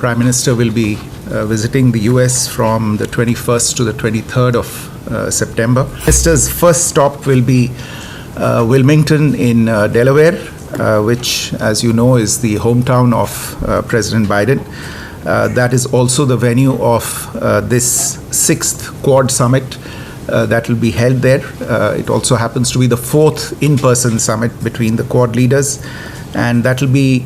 Prime Minister will be visiting the US from the 21st to the 23rd of September. Minister's first stop will be Wilmington in Delaware, which, as you know, is the hometown of President Biden. That is also the venue of this 6th Quad Summit that will be held there. It also happens to be the 4th in-person summit between the Quad leaders, and that will be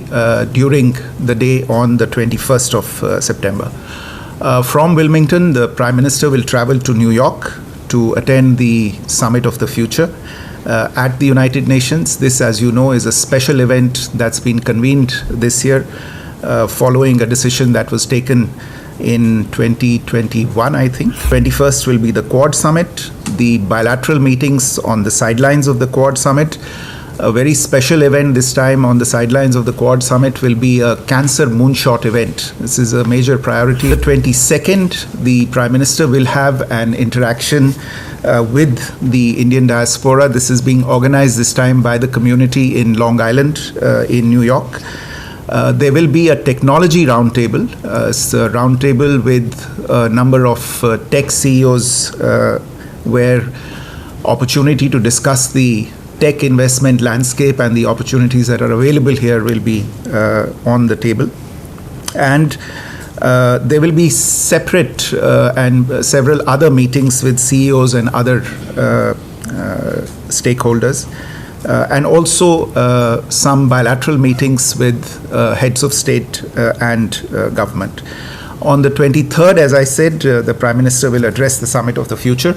during the day on the 21st of September. From Wilmington, the Prime Minister will travel to New York to attend the Summit of the Future at the United Nations. This, as you know, is a special event that's been convened this year following a decision that was taken in 2021, I think. 21st will be the Quad Summit, the bilateral meetings on the sidelines of the Quad Summit. A very special event this time on the sidelines of the Quad Summit will be a cancer moonshot event. This is a major priority. The 22nd, the Prime Minister will have an interaction with the Indian diaspora. This is being organized this time by the community in Long Island in New York. There will be a technology roundtable. It's a roundtable with a number of tech CEOs where opportunity to discuss the tech investment landscape and the opportunities that are available here will be on the table. And there will be separate and several other meetings with CEOs and other stakeholders. And also some bilateral meetings with heads of state and government. On the 23rd, as I said, the Prime Minister will address the Summit of the Future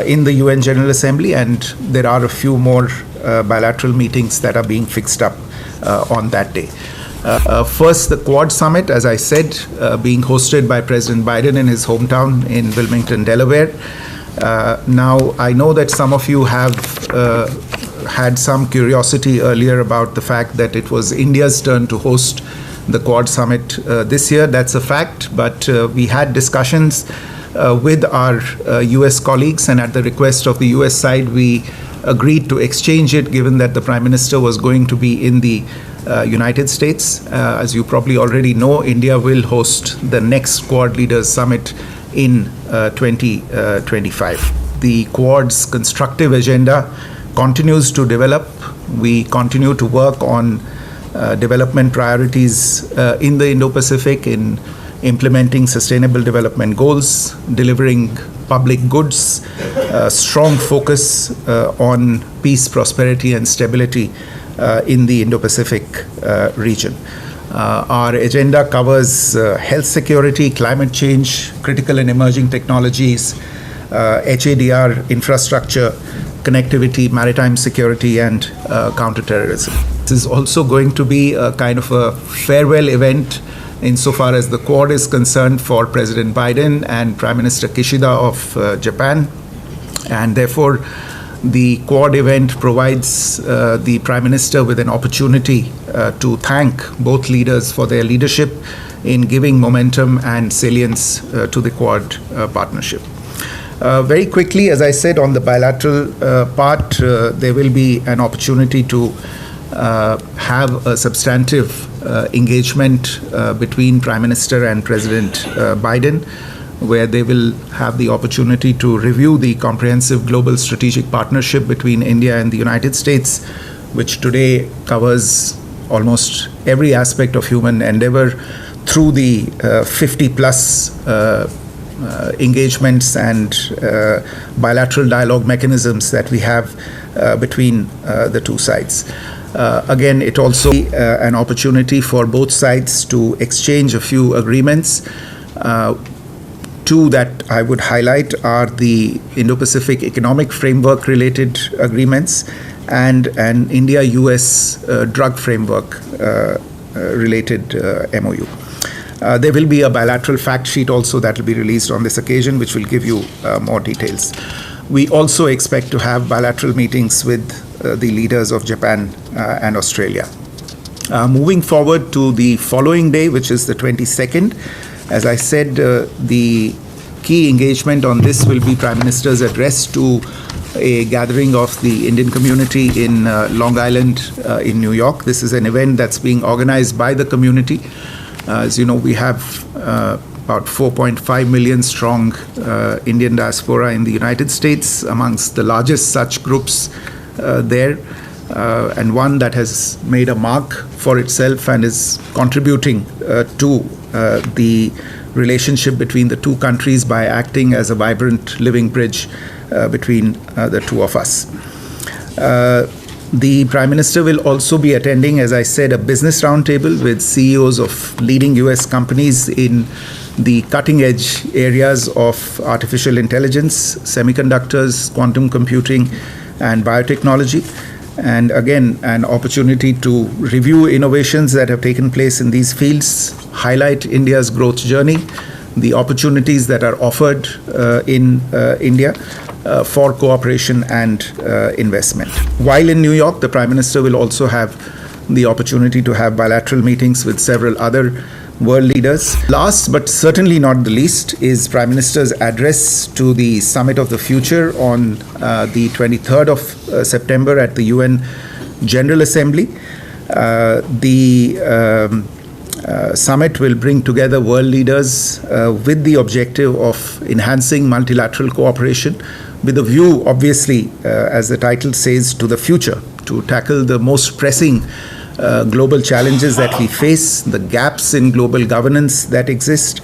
in the UN General Assembly, and there are a few more bilateral meetings that are being fixed up on that day. First, the Quad Summit, as I said, being hosted by President Biden in his hometown in Wilmington, Delaware. Now, I know that some of you have had some curiosity earlier about the fact that it was India's turn to host the Quad Summit this year. That's a fact, but we had discussions with our US colleagues, and at the request of the US side, we agreed to exchange it, given that the Prime Minister was going to be in the United States. As you probably already know, India will host the next Quad Leaders Summit in 2025. The Quad's constructive agenda continues to develop. We continue to work on development priorities in the Indo-Pacific, in implementing sustainable development goals, delivering public goods, strong focus on peace, prosperity, and stability in the Indo-Pacific region. Our agenda covers health security, climate change, critical and emerging technologies, HADR, infrastructure, connectivity, maritime security, and counterterrorism. This is also going to be a kind of a farewell event insofar as the Quad is concerned for President Biden and Prime Minister Kishida of Japan, and therefore the Quad event provides the Prime Minister with an opportunity to thank both leaders for their leadership in giving momentum and salience to the Quad partnership. Very quickly, as I said, on the bilateral part, there will be an opportunity to have a substantive engagement between Prime Minister and President Biden, where they will have the opportunity to review the comprehensive global strategic partnership between India and the United States, which today covers almost every aspect of human endeavor through the 50-plus engagements and bilateral dialogue mechanisms that we have between the two sides. Again, it also an opportunity for both sides to exchange a few agreements. Two that I would highlight are the Indo-Pacific Economic Framework related agreements and an India-US drug framework related MOU. There will be a bilateral fact sheet also that will be released on this occasion, which will give you more details. We also expect to have bilateral meetings with the leaders of Japan and Australia. Moving forward to the following day, which is the 22nd, as I said, the key engagement on this will be Prime Minister's address to a gathering of the Indian community in Long Island in New York. This is an event that's being organized by the community As you know, we have about 4.5 million strong Indian diaspora in the United States, amongst the largest such groups there, and one that has made a mark for itself and is contributing to the relationship between the two countries by acting as a vibrant living bridge between the two of us. The Prime Minister will also be attending, as I said, a business roundtable with CEOs of leading US companies in the cutting-edge areas of artificial intelligence, semiconductors, quantum computing, and biotechnology. And again, an opportunity to review innovations that have taken place in these fields, highlight India's growth journey, the opportunities that are offered in India for cooperation and investment. While in New York, the Prime Minister will also have the opportunity to have bilateral meetings with several other world leaders. Last but certainly not the least is Prime Minister's address to the Summit of the Future on the 23rd of September at the UN General Assembly. The summit will bring together world leaders with the objective of enhancing multilateral cooperation with a view, obviously, as the title says, to the future, to tackle the most pressing global challenges that we face, the gaps in global governance that exist,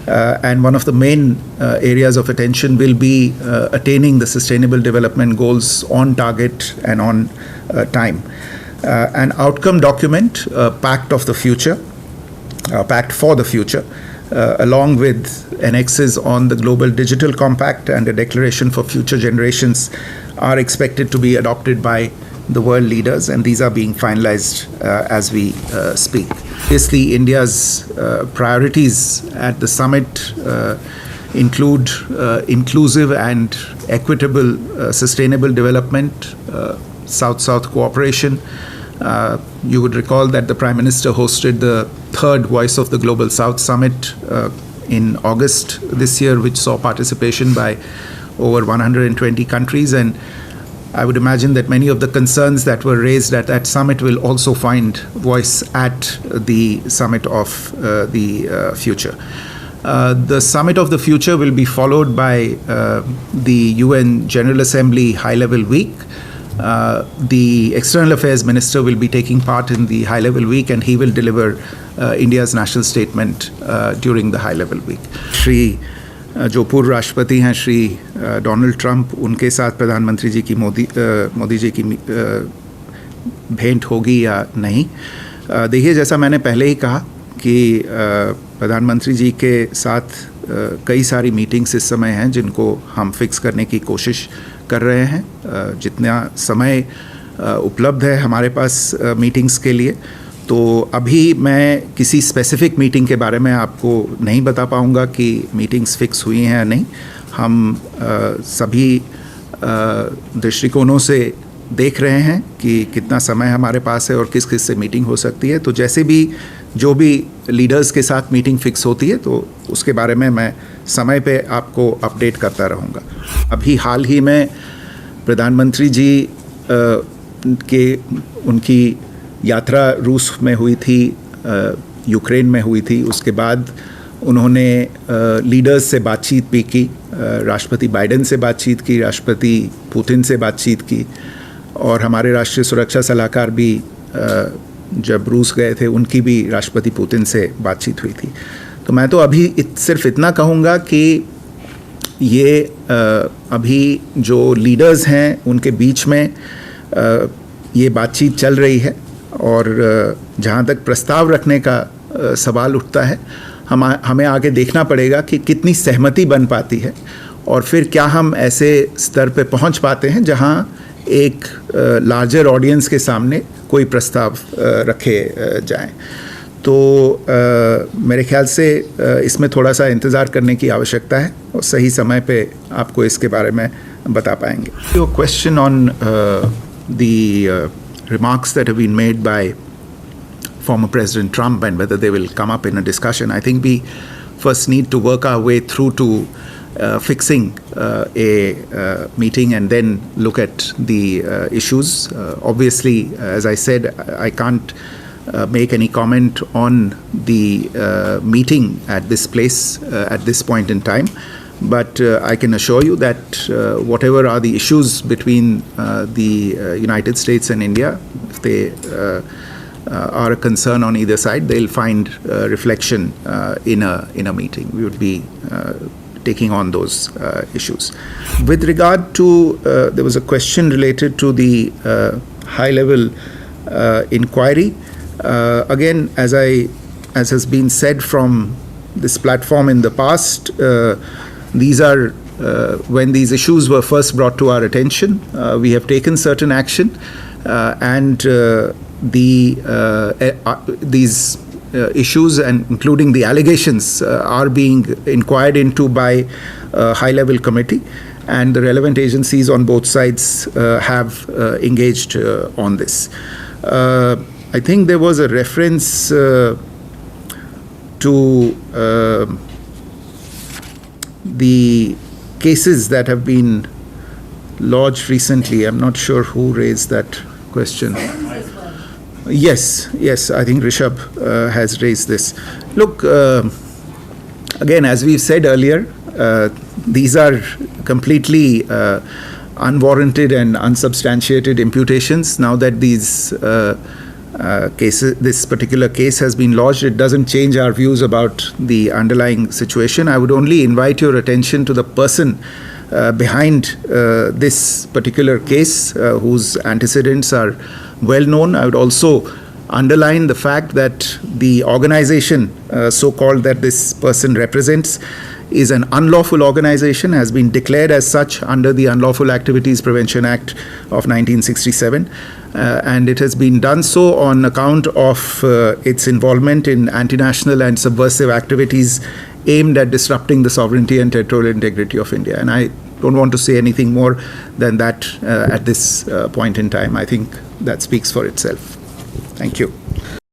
and one of the main areas of attention will be attaining the Sustainable Development Goals on target and on time. An outcome document, Pact of the Future, Pact for the Future, along with annexes on the Global Digital Compact and a declaration for future generations, are expected to be adopted by the world leaders, and these are being finalized as we speak. Obviously, India's priorities at the summit include inclusive and equitable sustainable development, South-South cooperation. You would recall that the Prime Minister hosted the third Voice of the Global South Summit in August this year, which saw participation by over 120 countries, and I would imagine that many of the concerns that were raised at that summit will also find voice at the Summit of the Future. The Summit of the Future will be followed by the UN General Assembly High-Level Week. The External Affairs Minister will be taking part in the High-Level Week, and he will deliver India's national statement during the High-Level Week. Shri जो पूर्व राष्ट्रपति हैं Shri Donald Trump, उनके साथ प्रधानमंत्री जी की मोदी जी की भेंट होगी या नहीं। देखिए, जैसा मैंने पहले ही कहा कि प्रधानमंत्री जी के साथ कई सारी मीटिंग्स इस समय हैं जिनको हम फिक्स करने की कोशिश कर रहे हैं। जितना समय उपलब्ध है हमारे पास मीटिंग्स के लिए, तो अभी मैं किसी स्पेसिफिक मीटिंग के बारे में आपको नहीं बता पाऊँगा कि मीटिंग्स फिक्स हुई हैं या नहीं। हम सभी दृष्टिकोणों से देख रहे हैं कि कितना समय हमारे पास है और किस किस से मीटिंग हो सकती है। तो जैसे भी जो भी लीडर्स के साथ मीटिंग फिक्स होती है तो उसके बारे में मैं समय पे आपको अपडेट करता रहूँगा। अभी हाल ही में प्रधानमंत्री जी के उनकी यात्रा रूस में हुई थी, यूक्रेन में हुई थी। उसके बाद उन्होंने लीडर्स से बातचीत भी की, राष्ट्रपति बाइडेन से बातचीत की, राष्ट्रपति पुतिन से बातचीत की, और हमारे राष्ट्रीय सुरक्षा सलाहकार भी जब रूस गए थे उनकी भी राष्ट्रपति पुतिन से बातचीत हुई थी। तो मैं तो अभी सिर्फ इतना कहूँगा कि ये अभी जो लीडर्स हैं उनके बीच में ये बातचीत चल रही है, और जहाँ तक प्रस्ताव रखने का सवाल उठता है, हमें आगे देखना पड़ेगा कि कितनी सहमति बन पाती है और फिर क्या हम ऐसे स्तर पे पहुँच पाते हैं जहाँ एक लार्जर ऑडियंस के सामने कोई प्रस्ताव रखे जाएं। तो मेरे ख्याल से इसमें थोड़ा सा इंतज़ार करने की आवश्यकता है और सही समय पे आपको इसके बारे में बता पाएंगे। Your question on the remarks that have been made by former President Trump and whether they will come up in a discussion, I think we first need to work our way through to fixing a meeting and then look at the issues. Obviously, as I said, I can't make any comment on the meeting at this place at this point in time. But I can assure you that whatever are the issues between the United States and India, if they are a concern on either side, they'll find reflection in a meeting. We would be taking on those issues. With regard to, there was a question related to the high-level inquiry. Again, as has been said from this platform in the past, these are when these issues were first brought to our attention, we have taken certain action, and these issues, and including the allegations, are being inquired into by a high-level committee, and the relevant agencies on both sides have engaged on this. I think there was a reference to the cases that have been lodged recently. I'm not sure who raised that question. Yes, I think Rishabh has raised this. Look, again, as we've said earlier, these are completely unwarranted and unsubstantiated imputations. Now that these this particular case has been lodged, it doesn't change our views about the underlying situation. I would only invite your attention to the person behind this particular case, whose antecedents are well known. I would also underline the fact that the organization, so-called, that this person represents is an unlawful organization, has been declared as such under the Unlawful Activities Prevention Act of 1967, and it has been done so on account of its involvement in anti-national and subversive activities aimed at disrupting the sovereignty and territorial integrity of India. And I don't want to say anything more than that at this point in time. I think that speaks for itself. Thank you.